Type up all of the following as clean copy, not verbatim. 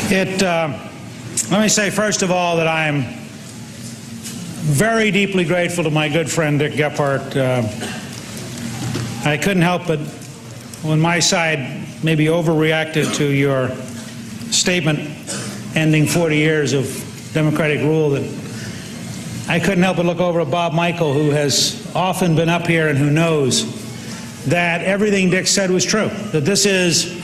Let me say, first of all, that I'm very deeply grateful to my good friend Dick Gephardt. I couldn't help but, when my side maybe overreacted to your statement ending 40 years of democratic rule, that I couldn't help but look over at Bob Michael, who has often been up here and who knows that everything Dick said was true, that this is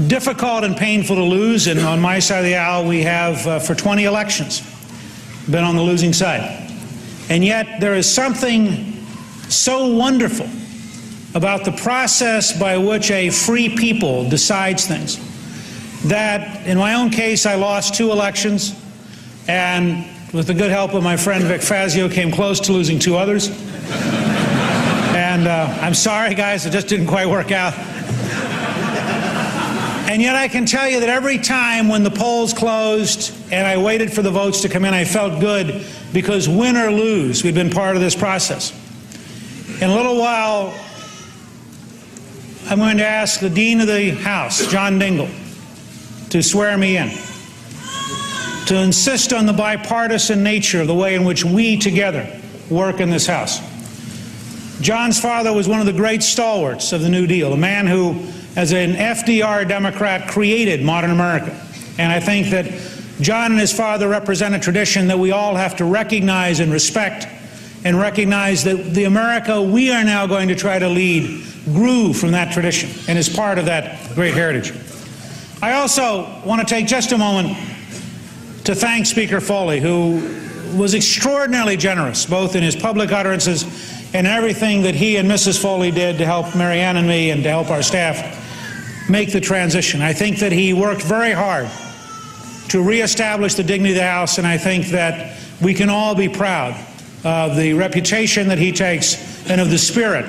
difficult and painful to lose, and on my side of the aisle we have, for 20 elections, been on the losing side. And yet there is something so wonderful about the process by which a free people decides things, that in my own case I lost 2 elections, and with the good help of my friend Vic Fazio came close to losing 2 others. And I'm sorry, guys, it just didn't quite work out. And yet I can tell you that every time when the polls closed and I waited for the votes to come in, I felt good, because win or lose, we've been part of this process. In a little while, I'm going to ask the Dean of the House, John Dingell, to swear me in, to insist on the bipartisan nature of the way in which we together work in this House. John's father was one of the great stalwarts of the New Deal, a man who, as an FDR Democrat, created modern America. And I think that John and his father represent a tradition that we all have to recognize and respect, and recognize that the America we are now going to try to lead grew from that tradition and is part of that great heritage. I also want to take just a moment to thank Speaker Foley, who was extraordinarily generous, both in his public utterances and everything that he and Mrs. Foley did to help Marianne and me and to help our staff make the transition. I think that he worked very hard to reestablish the dignity of the House, and I think that we can all be proud of the reputation that he takes and of the spirit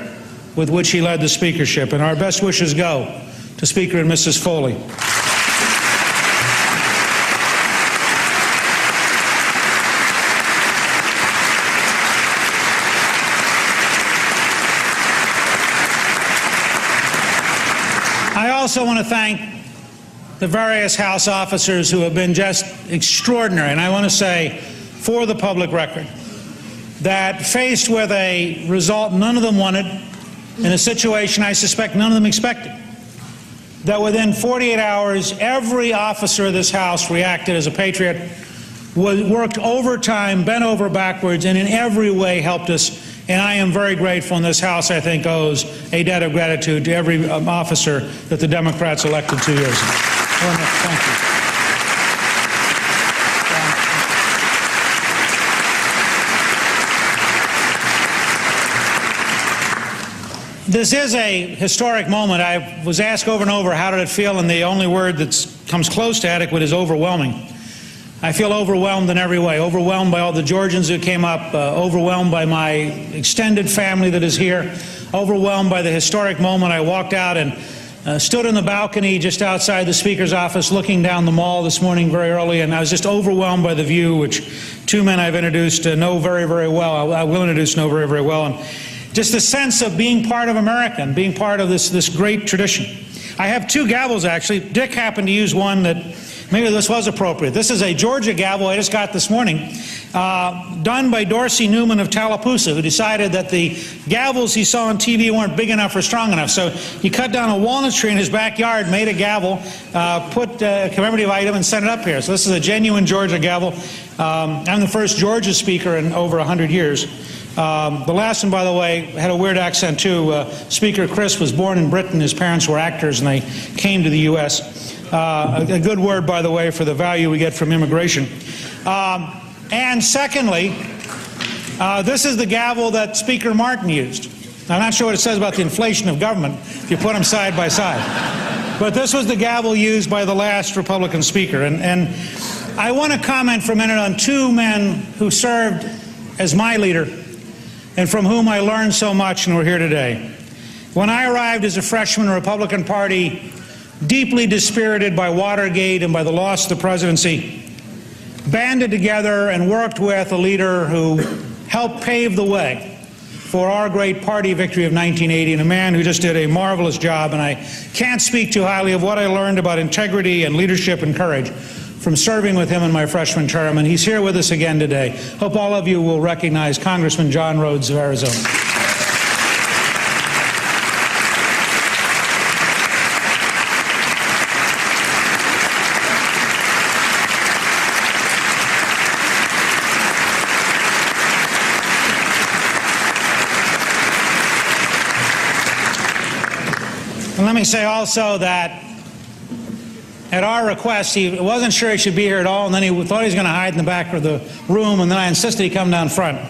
with which he led the speakership. And our best wishes go to Speaker and Mrs. Foley. I also want to thank the various House officers who have been just extraordinary. And I want to say, for the public record, that faced with a result none of them wanted, in a situation I suspect none of them expected, that within 48 hours, every officer of this House reacted as a patriot, worked overtime, bent over backwards, and in every way helped us. And I am very grateful, and this House, I think, owes a debt of gratitude to every officer that the Democrats elected 2 years ago. Thank you. This is a historic moment. I was asked over and over, how did it feel? And the only word that comes close to adequate is overwhelming. I feel overwhelmed in every way, overwhelmed by all the Georgians who came up, overwhelmed by my extended family that is here, overwhelmed by the historic moment. I walked out and stood on the balcony just outside the Speaker's office looking down the mall this morning very early, and I was just overwhelmed by the view, which 2 men I've introduced know very, very well. I will introduce know very, very well. And just the sense of being part of America and being part of this great tradition. I have 2 gavels, actually. Dick happened to use one that maybe this was appropriate. This is a Georgia gavel I just got this morning, done by Dorsey Newman of Tallapoosa, who decided that the gavels he saw on TV weren't big enough or strong enough. So he cut down a walnut tree in his backyard, made a gavel, put a commemorative item, and sent it up here. So this is a genuine Georgia gavel. I'm the first Georgia speaker in over 100 years. The last one, by the way, had a weird accent too. Speaker Chris was born in Britain. His parents were actors, and they came to the U.S. A good word, by the way, for the value we get from immigration. And secondly, this is the gavel that Speaker Martin used. I'm not sure what it says about the inflation of government if you put them side by side. But this was the gavel used by the last Republican speaker. And I want to comment for a minute on 2 men who served as my leader and from whom I learned so much and were here today. When I arrived as a freshman, the Republican Party, deeply dispirited by Watergate and by the loss of the presidency, banded together and worked with a leader who helped pave the way for our great party victory of 1980, and a man who just did a marvelous job, and I can't speak too highly of what I learned about integrity and leadership and courage from serving with him in my freshman term, and he's here with us again today. Hope all of you will recognize Congressman John Rhodes of Arizona. And let me say also that at our request, he wasn't sure he should be here at all, and then he thought he was going to hide in the back of the room, and then I insisted he come down front.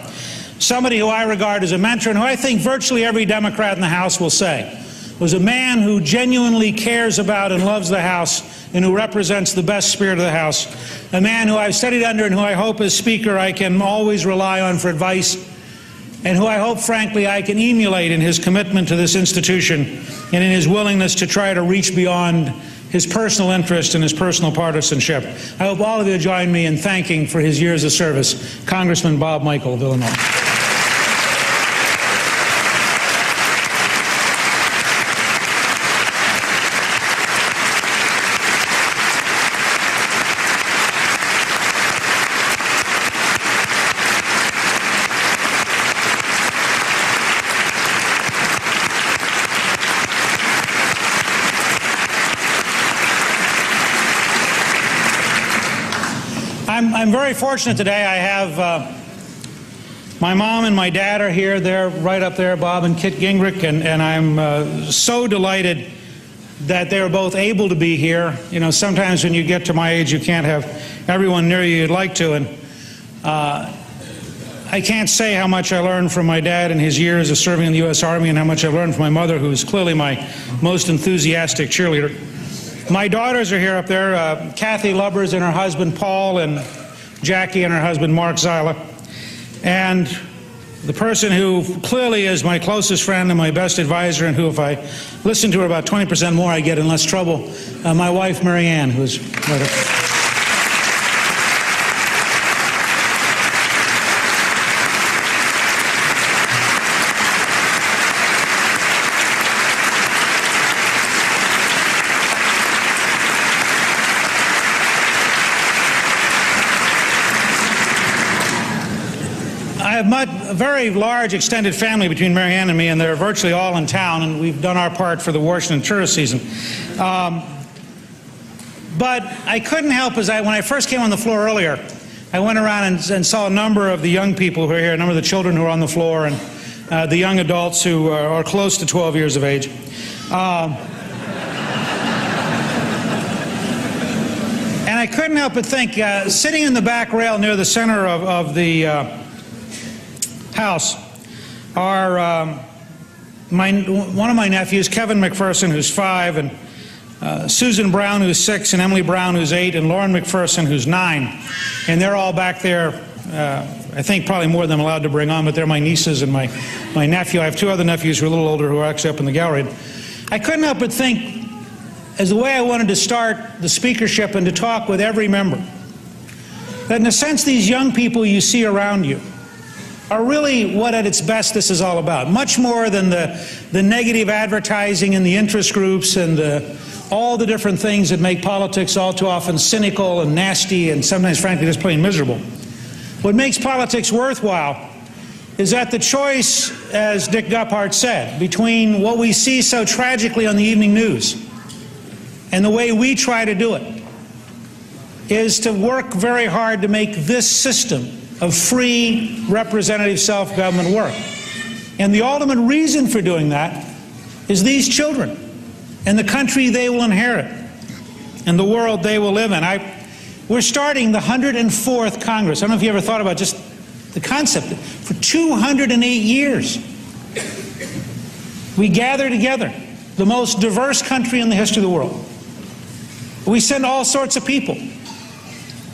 Somebody who I regard as a mentor, and who I think virtually every Democrat in the House will say, was a man who genuinely cares about and loves the House, and who represents the best spirit of the House. A man who I've studied under and who I hope as Speaker I can always rely on for advice, and who I hope, frankly, I can emulate in his commitment to this institution and in his willingness to try to reach beyond his personal interest and his personal partisanship. I hope all of you join me in thanking for his years of service, Congressman Bob Michel of Illinois. I'm very fortunate today. I have my mom and my dad are here. They're right up there, Bob and Kit Gingrich, and I'm so delighted that they're both able to be here. You know, sometimes when you get to my age, you can't have everyone near you you'd like to, and I can't say how much I learned from my dad in his years of serving in the U.S. Army, and how much I learned from my mother, who's clearly my most enthusiastic cheerleader. My daughters are here up there, Kathy Lubbers and her husband Paul, and Jackie and her husband Mark Zyla. And the person who clearly is my closest friend and my best advisor, and who, if I listen to her about 20% more, I get in less trouble, my wife Mary Ann, who's right up. I have a very large extended family between Mary Ann and me, and they're virtually all in town, and we've done our part for the Washington tourist season. But I couldn't help, when I first came on the floor earlier, I went around and saw a number of the young people who are here, a number of the children who are on the floor, and the young adults who are close to 12 years of age. And I couldn't help but think, sitting in the back rail near the center of the House are one of my nephews, Kevin McPherson, who's 5, and Susan Brown, who's 6, and Emily Brown, who's 8, and Lauren McPherson, who's 9. And they're all back there. I think probably more than I'm allowed to bring on, but they're my nieces and my nephew. I have 2 other nephews who are a little older who are actually up in the gallery. I couldn't help but think, as the way I wanted to start the speakership and to talk with every member, that in a sense these young people you see around you are really what at its best this is all about. Much more than the negative advertising and the interest groups and all the different things that make politics all too often cynical and nasty and sometimes frankly just plain miserable. What makes politics worthwhile is that the choice, as Dick Gephardt said, between what we see so tragically on the evening news and the way we try to do it is to work very hard to make this system of free representative self-government work. And the ultimate reason for doing that is these children and the country they will inherit and the world they will live in. We're starting the 104th Congress. I don't know if you ever thought about just the concept. For 208 years, we gather together, the most diverse country in the history of the world. We send all sorts of people.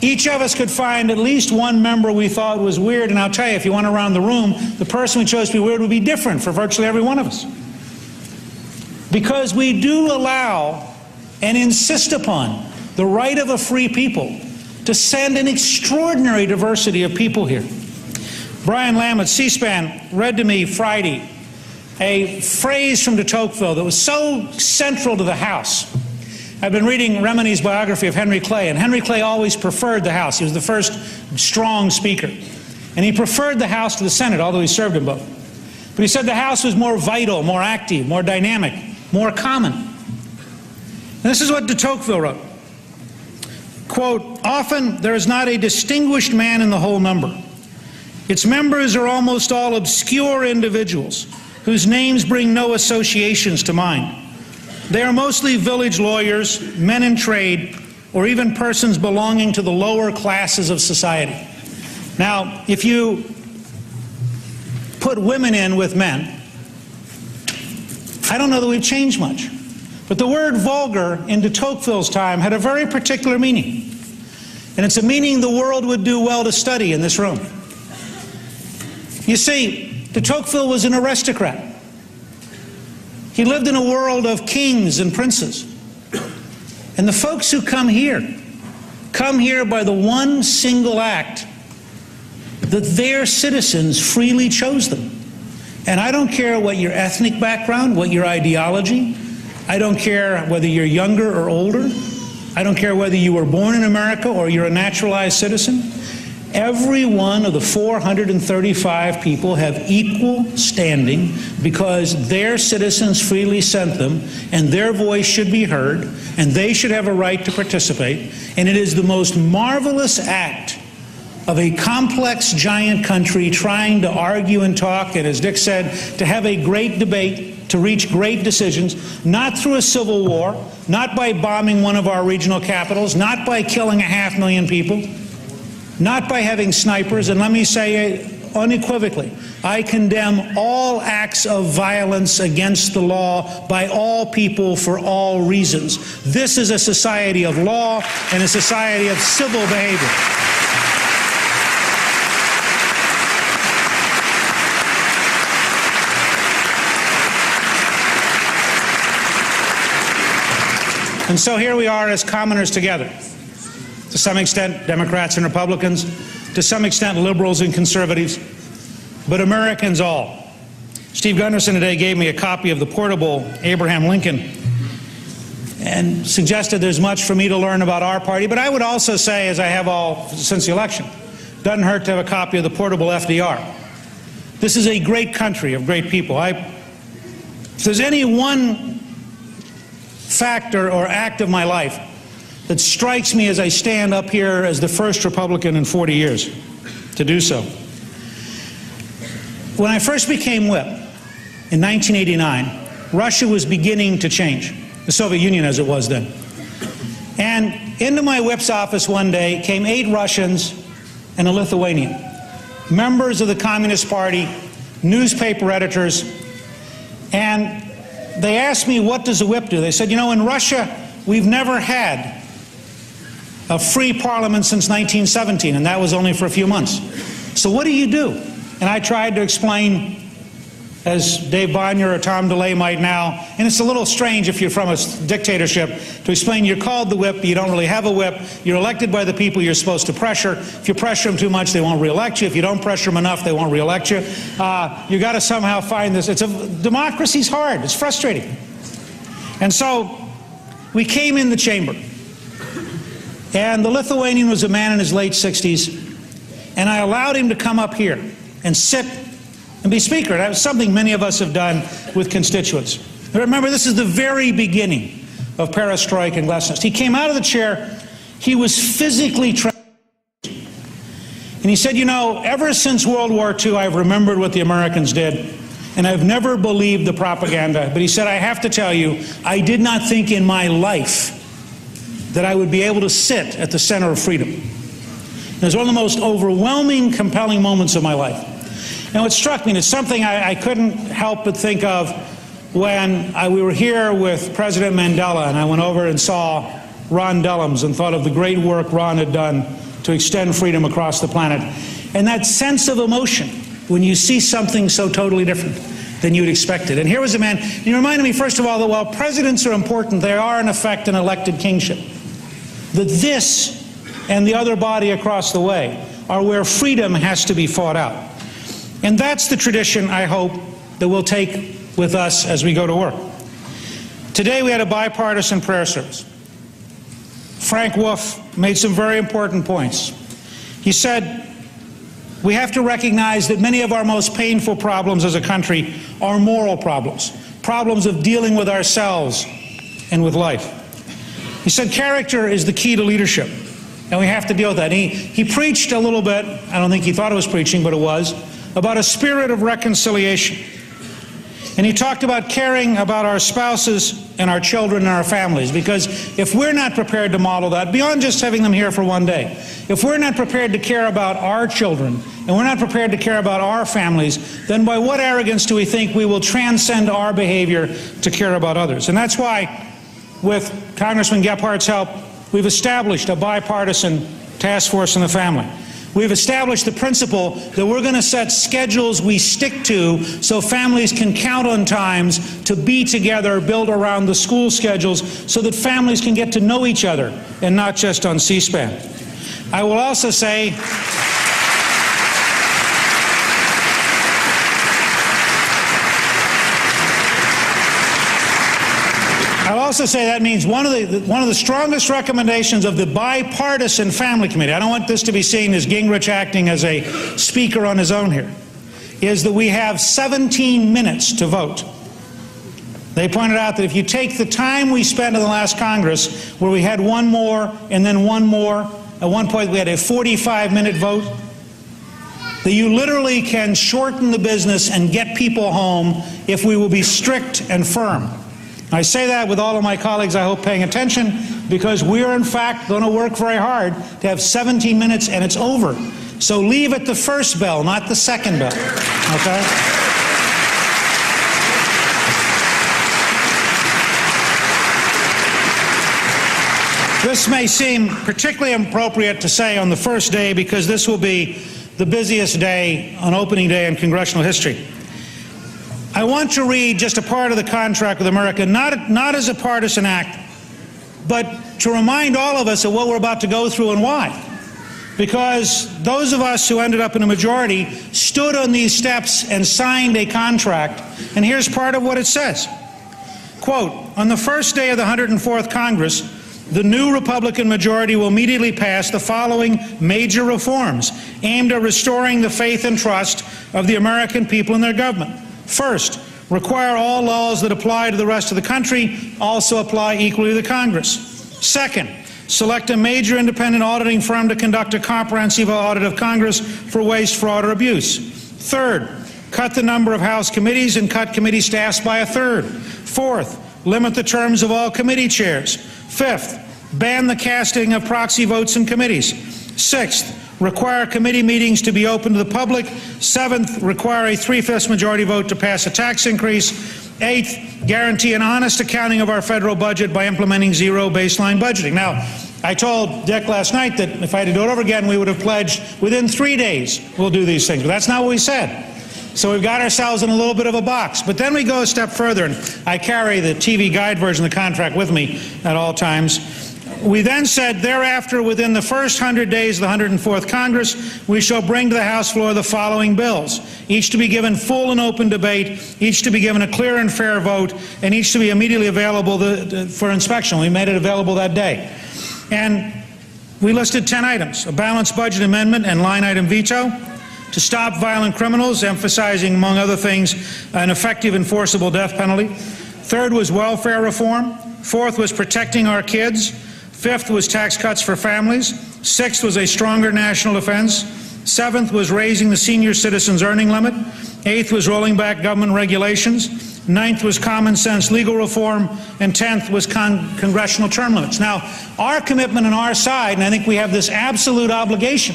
Each of us could find at least one member we thought was weird, and I'll tell you, if you went around the room, the person we chose to be weird would be different for virtually every one of us. Because we do allow and insist upon the right of a free people to send an extraordinary diversity of people here. Brian Lamb at C-SPAN read to me Friday a phrase from de Tocqueville that was so central to the House. I've been reading Remini's biography of Henry Clay, and Henry Clay always preferred the House. He was the first strong speaker. And he preferred the House to the Senate, although he served in both. But he said the House was more vital, more active, more dynamic, more common. And this is what de Tocqueville wrote. Quote, "Often there is not a distinguished man in the whole number. Its members are almost all obscure individuals whose names bring no associations to mind. They are mostly village lawyers, men in trade, or even persons belonging to the lower classes of society." Now, if you put women in with men, I don't know that we've changed much. But the word vulgar in de Tocqueville's time had a very particular meaning. And it's a meaning the world would do well to study in this room. You see, de Tocqueville was an aristocrat. He lived in a world of kings and princes. And the folks who come here by the one single act that their citizens freely chose them. And I don't care what your ethnic background, what your ideology. I don't care whether you're younger or older. I don't care whether you were born in America or you're a naturalized citizen. Every one of the 435 people have equal standing because their citizens freely sent them, and their voice should be heard, and they should have a right to participate. And it is the most marvelous act of a complex giant country trying to argue and talk, and as Dick said, to have a great debate, to reach great decisions, not through a civil war, not by bombing one of our regional capitals, not by killing 500,000 people, not by having snipers. And let me say unequivocally, I condemn all acts of violence against the law by all people for all reasons. This is a society of law and a society of civil behavior. And so here we are as commoners together. To some extent, Democrats and Republicans, to some extent, liberals and conservatives, but Americans all. Steve Gunderson today gave me a copy of the portable Abraham Lincoln and suggested there's much for me to learn about our party, but I would also say, as I have all since the election, doesn't hurt to have a copy of the portable FDR. This is a great country of great people. If there's any one factor or act of my life that strikes me as I stand up here as the first Republican in 40 years to do so. When I first became whip in 1989, Russia was beginning to change, the Soviet Union as it was then. And into my whip's office one day came 8 Russians and a Lithuanian, members of the Communist Party, newspaper editors, and they asked me, what does a whip do? They said, you know, in Russia, we've never had a free parliament since 1917, and that was only for a few months. So what do you do? And I tried to explain, as Dave Bonnier or Tom DeLay might now, and it's a little strange if you're from a dictatorship, to explain you're called the whip, but you don't really have a whip. You're elected by the people you're supposed to pressure. If you pressure them too much, they won't re-elect you. If you don't pressure them enough, they won't re-elect you. You got to somehow find this. Democracy's hard. It's frustrating. And so we came in the chamber. And the Lithuanian was a man in his late 60s. And I allowed him to come up here and sit and be speaker. That was something many of us have done with constituents. Remember, this is the very beginning of perestroika and glasnost. He came out of the chair. He was physically trapped. And he said, you know, ever since World War II, I've remembered what the Americans did, and I've never believed the propaganda. But he said, I have to tell you, I did not think in my life that I would be able to sit at the center of freedom. It was one of the most overwhelming, compelling moments of my life. And what struck me, and it's something I couldn't help but think of when we were here with President Mandela, and I went over and saw Ron Dellums and thought of the great work Ron had done to extend freedom across the planet. And that sense of emotion when you see something so totally different than you'd expected. And here was a man, he reminded me, first of all, that while presidents are important, they are in effect an elected kingship. That this and the other body across the way are where freedom has to be fought out. And that's the tradition, I hope, that we'll take with us as we go to work. Today we had a bipartisan prayer service. Frank Wolf made some very important points. He said, we have to recognize that many of our most painful problems as a country are moral problems, problems of dealing with ourselves and with life. He said character is the key to leadership, and we have to deal with that. He preached a little bit, I don't think he thought it was preaching, but it was, about a spirit of reconciliation. And he talked about caring about our spouses and our children and our families, because if we're not prepared to model that, beyond just having them here for one day, if we're not prepared to care about our children and we're not prepared to care about our families, then by what arrogance do we think we will transcend our behavior to care about others? And that's why, with Congressman Gephardt's help, we've established a bipartisan task force on the family. We've established the principle that we're going to set schedules we stick to so families can count on times to be together, build around the school schedules, so that families can get to know each other and not just on C-SPAN. I will also say, that means one of the strongest recommendations of the bipartisan family committee, I don't want this to be seen as Gingrich acting as a speaker on his own here, is that we have 17 minutes to vote. They pointed out that if you take the time we spent in the last Congress, where we had one more and then one more, at one point we had a 45-minute vote, that you literally can shorten the business and get people home if we will be strict and firm. I say that with all of my colleagues, I hope, paying attention, because we are in fact going to work very hard to have 17 minutes and it's over. So leave at the first bell, not the second bell, okay? This may seem particularly appropriate to say on the first day, because this will be the busiest day on opening day in congressional history. I want to read just a part of the contract with America, not as a partisan act, but to remind all of us of what we're about to go through and why. Because those of us who ended up in a majority stood on these steps and signed a contract, and here's part of what it says. Quote, on the first day of the 104th Congress, the new Republican majority will immediately pass the following major reforms aimed at restoring the faith and trust of the American people in their government. First, require all laws that apply to the rest of the country also apply equally to the Congress. Second, select a major independent auditing firm to conduct a comprehensive audit of Congress for waste, fraud, or abuse. Third, cut the number of House committees and cut committee staffs by a third. Fourth, limit the terms of all committee chairs. Fifth, ban the casting of proxy votes in committees. Sixth, require committee meetings to be open to the public. Seventh, require a 3/5 majority vote to pass a tax increase. Eighth, guarantee an honest accounting of our federal budget by implementing zero baseline budgeting. Now, I told Dick last night that if I had to do it over again, we would have pledged within 3 days we'll do these things. But that's not what we said. So we've got ourselves in a little bit of a box. But then we go a step further, and I carry the TV guide version of the contract with me at all times. We then said, thereafter, within the first 100 days of the 104th Congress, we shall bring to the House floor the following bills, each to be given full and open debate, each to be given a clear and fair vote, and each to be immediately available for inspection. We made it available that day. And we listed 10 items: a balanced budget amendment and line item veto, to stop violent criminals, emphasizing, among other things, an effective enforceable death penalty. Third was welfare reform. Fourth was protecting our kids. Fifth was tax cuts for families. Sixth was a stronger national defense. Seventh was raising the senior citizens' earning limit. Eighth was rolling back government regulations. Ninth was common sense legal reform. And 10th was congressional term limits. Now, our commitment on our side, and I think we have this absolute obligation,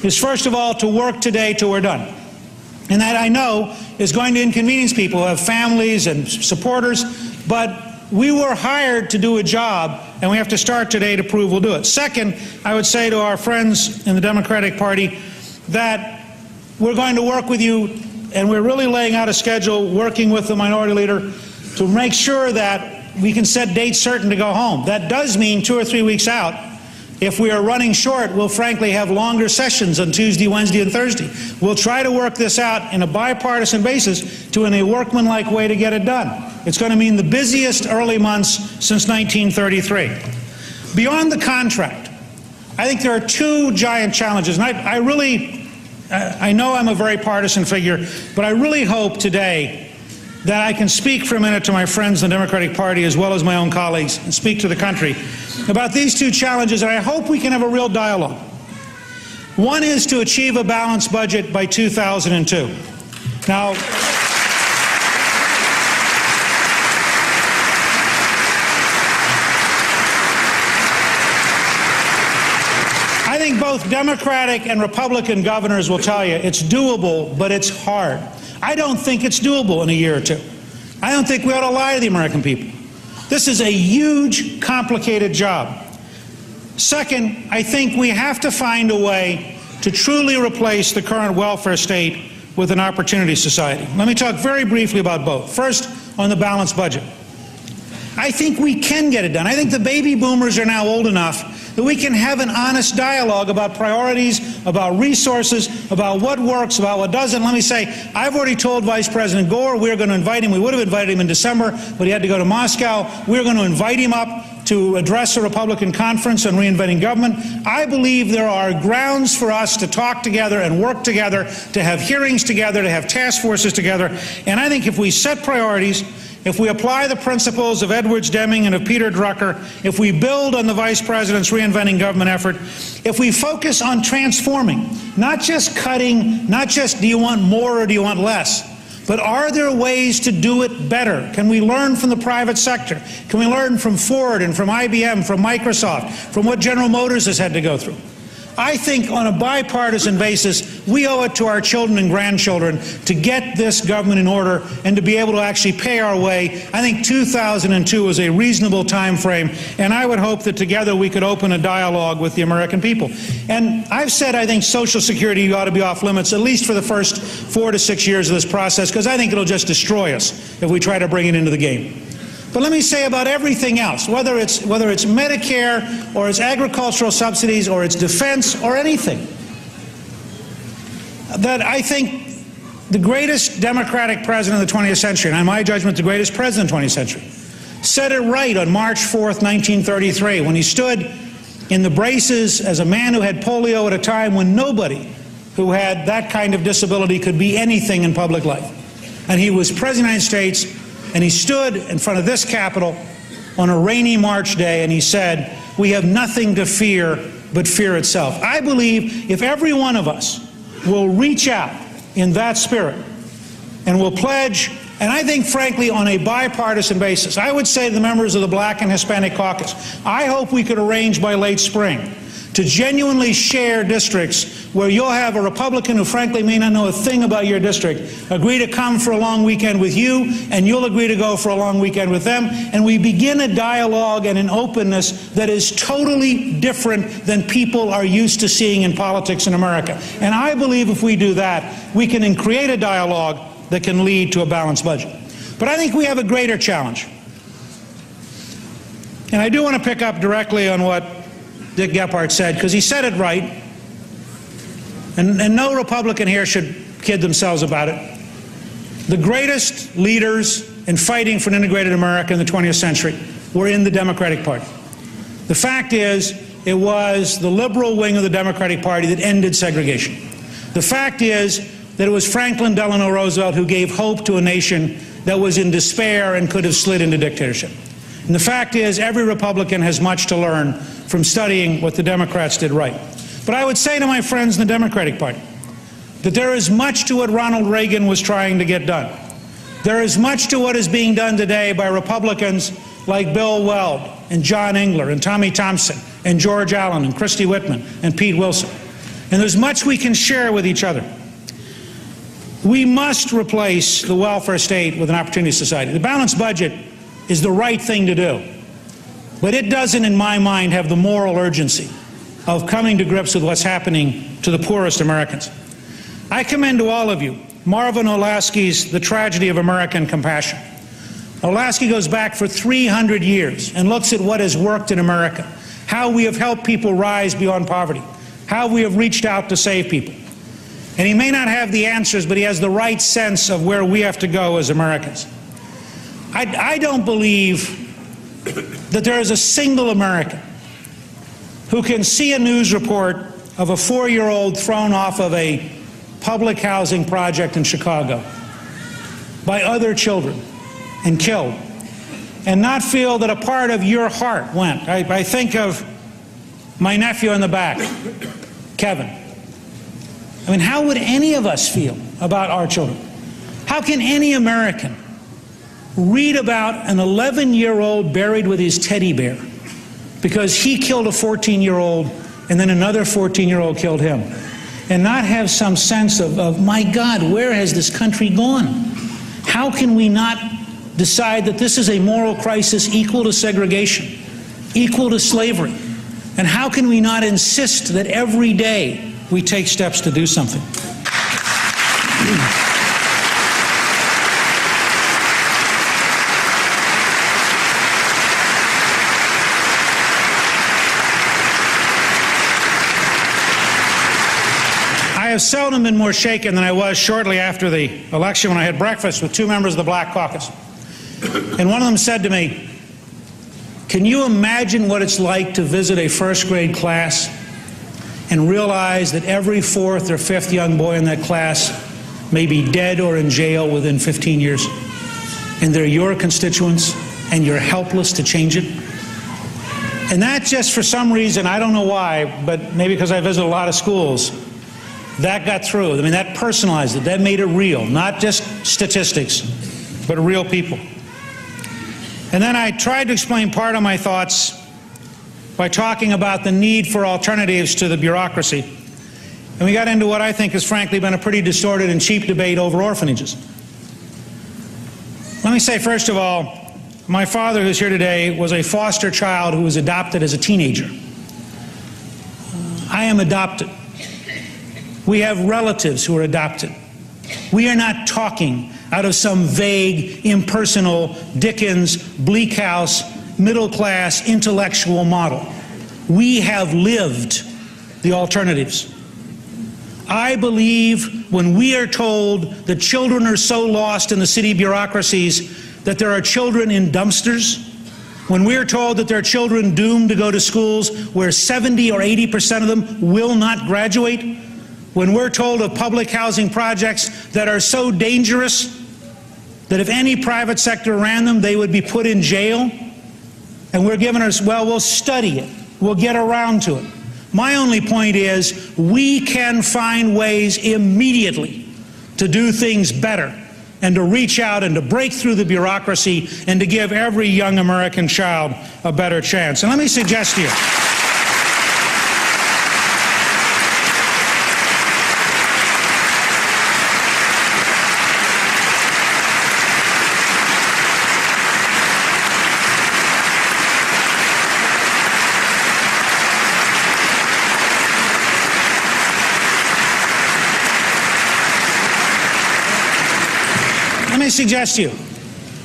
is first of all to work today till we're done. And that, I know, is going to inconvenience people who have families and supporters, but we were hired to do a job, and we have to start today to prove we'll do it. Second, I would say to our friends in the Democratic Party that we're going to work with you, and we're really laying out a schedule, working with the minority leader, to make sure that we can set dates certain to go home. That does mean 2 or 3 weeks out, If we are running short, we'll frankly have longer sessions on Tuesday, Wednesday, and Thursday. We'll try to work this out in a bipartisan basis in a workmanlike way to get it done. It's going to mean the busiest early months since 1933. Beyond the contract, I think there are two giant challenges, and I know I'm a very partisan figure, but I really hope today that I can speak for a minute to my friends in the Democratic Party as well as my own colleagues and speak to the country about these two challenges, and I hope we can have a real dialogue. One is to achieve a balanced budget by 2002. Now, I think both Democratic and Republican governors will tell you it's doable, but it's hard. I don't think it's doable in a year or two. I don't think we ought to lie to the American people. This is a huge, complicated job. Second, I think we have to find a way to truly replace the current welfare state with an opportunity society. Let me talk very briefly about both. First, on the balanced budget. I think we can get it done. I think the baby boomers are now old enough that we can have an honest dialogue about priorities, about resources, about what works, about what doesn't. Let me say, I've already told Vice President Gore we're going to invite him. We would have invited him in December, but he had to go to Moscow. We're going to invite him up to address a Republican conference on reinventing government. I believe there are grounds for us to talk together and work together, to have hearings together, to have task forces together. And I think if we set priorities, if we apply the principles of Edwards Deming and of Peter Drucker, if we build on the Vice President's reinventing government effort, if we focus on transforming, not just cutting, not just do you want more or do you want less, but are there ways to do it better? Can we learn from the private sector? Can we learn from Ford and from IBM, from Microsoft, from what General Motors has had to go through? I think on a bipartisan basis, we owe it to our children and grandchildren to get this government in order and to be able to actually pay our way. I think 2002 is a reasonable time frame, and I would hope that together we could open a dialogue with the American people. And I've said I think Social Security ought to be off limits, at least for the first 4 to 6 years of this process, because I think it'll just destroy us if we try to bring it into the game. But let me say about everything else, whether it's Medicare or it's agricultural subsidies or it's defense or anything, that I think the greatest Democratic president of the 20th century, and in my judgment the greatest president of the 20th century, said it right on March 4th, 1933, when he stood in the braces as a man who had polio at a time when nobody who had that kind of disability could be anything in public life. And he was President of the United States, and he stood in front of this Capitol on a rainy March day and he said, "We have nothing to fear but fear itself." I believe if every one of us will reach out in that spirit and will pledge, and I think frankly on a bipartisan basis, I would say to the members of the Black and Hispanic caucus, I hope we could arrange by late spring to genuinely share districts where you'll have a Republican who frankly may not know a thing about your district agree to come for a long weekend with you, and you'll agree to go for a long weekend with them, and we begin a dialogue and an openness that is totally different than people are used to seeing in politics in America. And I believe if we do that, we can create a dialogue that can lead to a balanced budget. But I think we have a greater challenge. And I do want to pick up directly on what Dick Gephardt said, because he said it right, and no Republican here should kid themselves about it. The greatest leaders in fighting for an integrated America in the 20th century were in the Democratic Party. The fact is, it was the liberal wing of the Democratic Party that ended segregation. The fact is that it was Franklin Delano Roosevelt who gave hope to a nation that was in despair and could have slid into dictatorship. And the fact is, every Republican has much to learn from studying what the Democrats did right. But I would say to my friends in the Democratic Party that there is much to what Ronald Reagan was trying to get done. There is much to what is being done today by Republicans like Bill Weld and John Engler and Tommy Thompson and George Allen and Christy Whitman and Pete Wilson. And there's much we can share with each other. We must replace the welfare state with an opportunity society. The balanced budget is the right thing to do, but it doesn't, in my mind, have the moral urgency of coming to grips with what's happening to the poorest Americans. I commend to all of you Marvin Olasky's The Tragedy of American Compassion. Olasky goes back for 300 years and looks at what has worked in America. how we have helped people rise beyond poverty, how we have reached out to save people. And he may not have the answers, but he has the right sense of where we have to go as Americans. I don't believe that there is a single American who can see a news report of a 4-year-old thrown off of a public housing project in Chicago by other children and killed, and not feel that a part of your heart went. I think of my nephew in the back, Kevin. I mean, how would any of us feel about our children? How can any American read about an 11-year-old buried with his teddy bear because he killed a 14-year-old and then another 14-year-old killed him, and not have some sense of, my God, where has this country gone? How can we not decide that this is a moral crisis equal to segregation, equal to slavery? And how can we not insist that every day we take steps to do something? I have seldom been more shaken than I was shortly after the election when I had breakfast with 2 members of the Black Caucus. And one of them said to me, "Can you imagine what it's like to visit a first-grade class and realize that every 4th or 5th young boy in that class may be dead or in jail within 15 years? And they're your constituents, and you're helpless to change it?" And that just for some reason, I don't know why, but maybe because I visit a lot of schools, that got through. I mean, that personalized it. That made it real, not just statistics, but real people. And then I tried to explain part of my thoughts by talking about the need for alternatives to the bureaucracy. And we got into what I think has frankly been a pretty distorted and cheap debate over orphanages. Let me say, first of all, my father, who's here today, was a foster child who was adopted as a teenager. I am adopted. We have relatives who are adopted. We are not talking out of some vague, impersonal, Dickens, bleak house, middle-class, intellectual model. We have lived the alternatives. I believe when we are told that children are so lost in the city bureaucracies that there are children in dumpsters, when we are told that there are children doomed to go to schools where 70 or 80% of them will not graduate, when we're told of public housing projects that are so dangerous that if any private sector ran them, they would be put in jail, and we're given us, well, we'll study it, we'll get around to it. My only point is we can find ways immediately to do things better and to reach out and to break through the bureaucracy and to give every young American child a better chance. And let me suggest to you,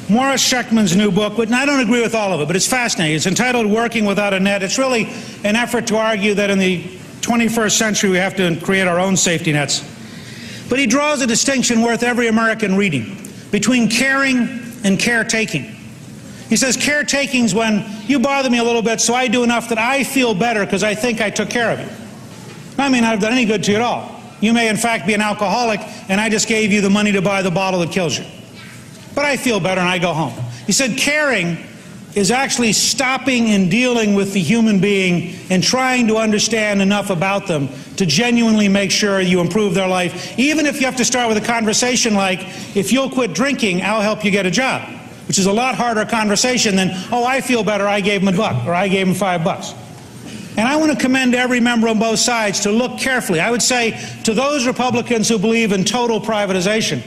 Morris Shechtman's new book, and I don't agree with all of it, but it's fascinating. It's entitled Working Without a Net. It's really an effort to argue that in the 21st century we have to create our own safety nets. But he draws a distinction worth every American reading between caring and caretaking. He says caretaking's when you bother me a little bit, so I do enough that I feel better because I think I took care of you. I may not have done any good to you at all. You may in fact be an alcoholic and I just gave you the money to buy the bottle that kills you. But I feel better and I go home. He said caring is actually stopping and dealing with the human being and trying to understand enough about them to genuinely make sure you improve their life, even if you have to start with a conversation like, if you'll quit drinking, I'll help you get a job, which is a lot harder conversation than, oh, I feel better, I gave him $1 or I gave him $5. And I want to commend every member on both sides to look carefully. I would say to those Republicans who believe in total privatization,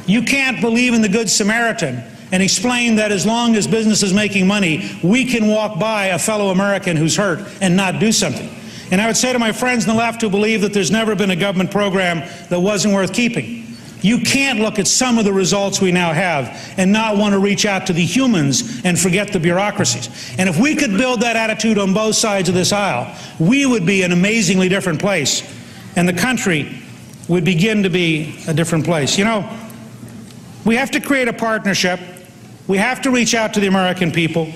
you can't believe in the Good Samaritan and explain that as long as business is making money, we can walk by a fellow American who's hurt and not do something. And I would say to my friends on the left who believe that there's never been a government program that wasn't worth keeping, You can't look at some of the results we now have and not want to reach out to the humans and forget the bureaucracies. And if we could build that attitude on both sides of this aisle, we would be an amazingly different place, and the country would begin to be a different place. You know, we have to create a partnership. We have to reach out to the American people.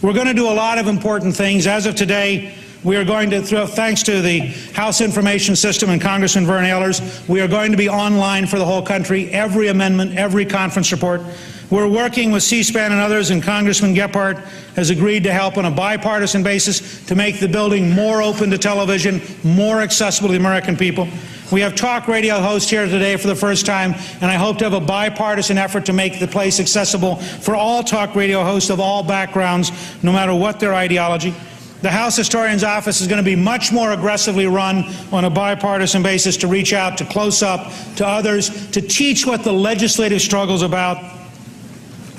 We're going to do a lot of important things. As of today, we are going to, thanks to the House Information System and Congressman Vern Ehlers, we are going to be online for the whole country, every amendment, every conference report. We're working with C-SPAN and others, and Congressman Gephardt has agreed to help on a bipartisan basis to make the building more open to television, more accessible to the American people. We have talk radio hosts here today for the first time, and I hope to have a bipartisan effort to make the place accessible for all talk radio hosts of all backgrounds, no matter what their ideology. The House Historian's Office is going to be much more aggressively run on a bipartisan basis to reach out, to close up, to others, to teach what the legislative struggle is about.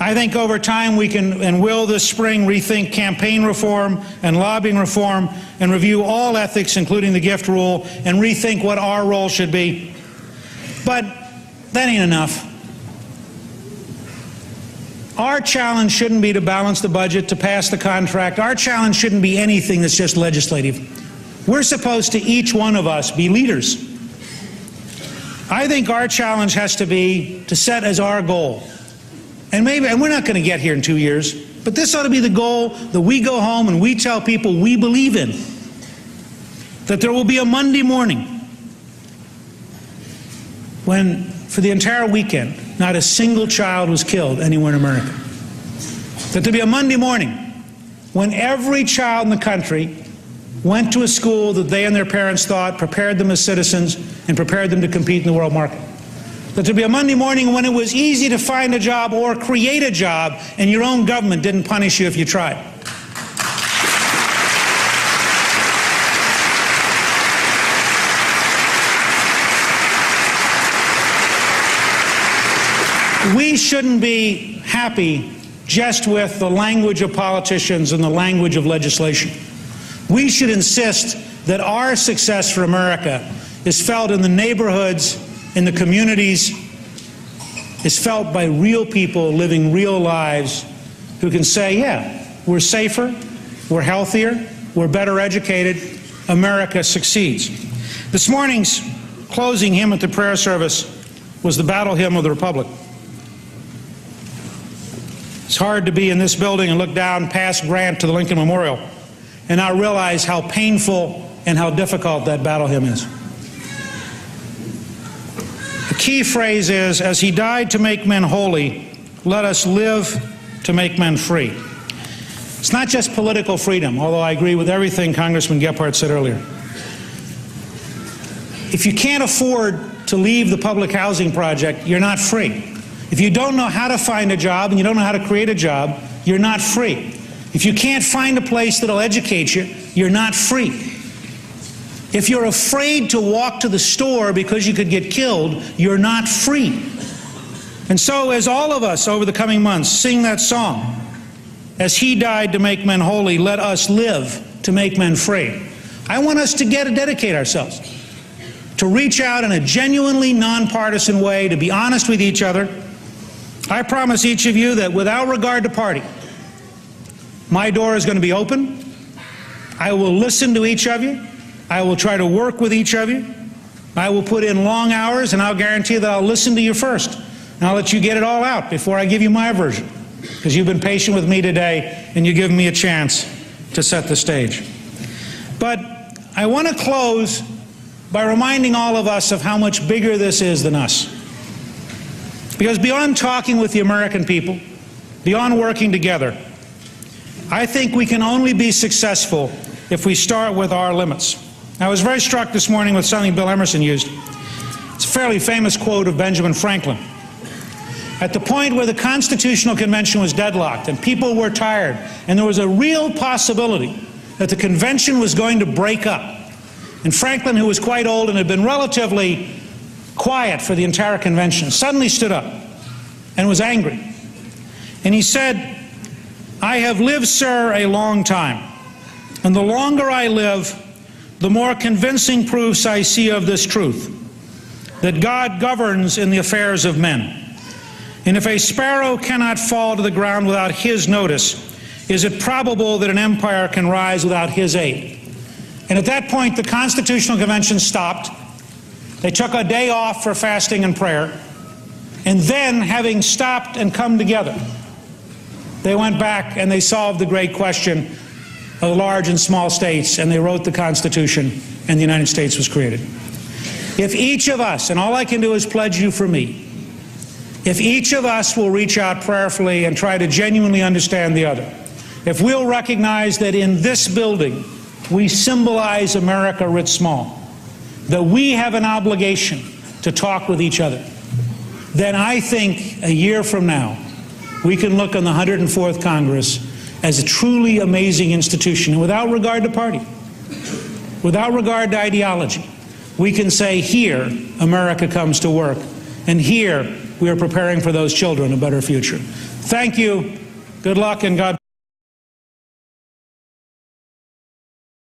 I think over time we can and will this spring rethink campaign reform and lobbying reform and review all ethics, including the gift rule, and rethink what our role should be. But that ain't enough. Our challenge shouldn't be to balance the budget, to pass the contract. Our challenge shouldn't be anything that's just legislative. We're supposed to, each one of us, be leaders. I think our challenge has to be to set as our goal. And we're not going to get here in 2 years, but this ought to be the goal that we go home and we tell people we believe in. That there will be a Monday morning when, for the entire weekend, not a single child was killed anywhere in America. That there'll be a Monday morning when every child in the country went to a school that they and their parents thought prepared them as citizens and prepared them to compete in the world market. That there'll be a Monday morning when it was easy to find a job or create a job and your own government didn't punish you if you tried. We shouldn't be happy just with the language of politicians and the language of legislation. We should insist that our success for America is felt in the neighborhoods, in the communities, is felt by real people living real lives who can say, yeah, we're safer, we're healthier, we're better educated, America succeeds. This morning's closing hymn at the prayer service was the Battle Hymn of the Republic. It's hard to be in this building and look down past Grant to the Lincoln Memorial and not realize how painful and how difficult that battle hymn is. The key phrase is, as he died to make men holy, let us live to make men free. It's not just political freedom, although I agree with everything Congressman Gephardt said earlier. If you can't afford to leave the public housing project, you're not free. If you don't know how to find a job and you don't know how to create a job, you're not free. If you can't find a place that'll educate you, you're not free. If you're afraid to walk to the store because you could get killed, you're not free. And so as all of us over the coming months sing that song, as he died to make men holy, let us live to make men free, I want us to dedicate ourselves to reach out in a genuinely nonpartisan way, to be honest with each other. I promise each of you that without regard to party, my door is going to be open. I will listen to each of you. I will try to work with each of you. I will put in long hours, and I'll guarantee that I'll listen to you first. And I'll let you get it all out before I give you my version, because you've been patient with me today, and you've given me a chance to set the stage. But I want to close by reminding all of us of how much bigger this is than us. Because beyond talking with the American people, beyond working together, I think we can only be successful if we start with our limits. I was very struck this morning with something Bill Emerson used. It's a fairly famous quote of Benjamin Franklin. At the point where the Constitutional Convention was deadlocked and people were tired, and there was a real possibility that the convention was going to break up, and Franklin, who was quite old and had been relatively quiet for the entire convention, suddenly stood up and was angry. And he said, "I have lived, sir, a long time, and the longer I live, the more convincing proofs I see of this truth. that God governs in the affairs of men. And if a sparrow cannot fall to the ground without his notice, is it probable that an empire can rise without his aid? And at that point, the Constitutional Convention stopped. They took a day off for fasting and prayer. And then, having stopped and come together, they went back and they solved the great question of large and small states, and they wrote the Constitution, and the United States was created. If each of us, and all I can do is pledge you for me, if each of us will reach out prayerfully and try to genuinely understand the other, if we'll recognize that in this building we symbolize America writ small, that we have an obligation to talk with each other, then I think a year from now we can look on the 104th Congress as a truly amazing institution, and without regard to party, without regard to ideology, we can say, here America comes to work, and here we are preparing for those children a better future. Thank you. Good luck, and God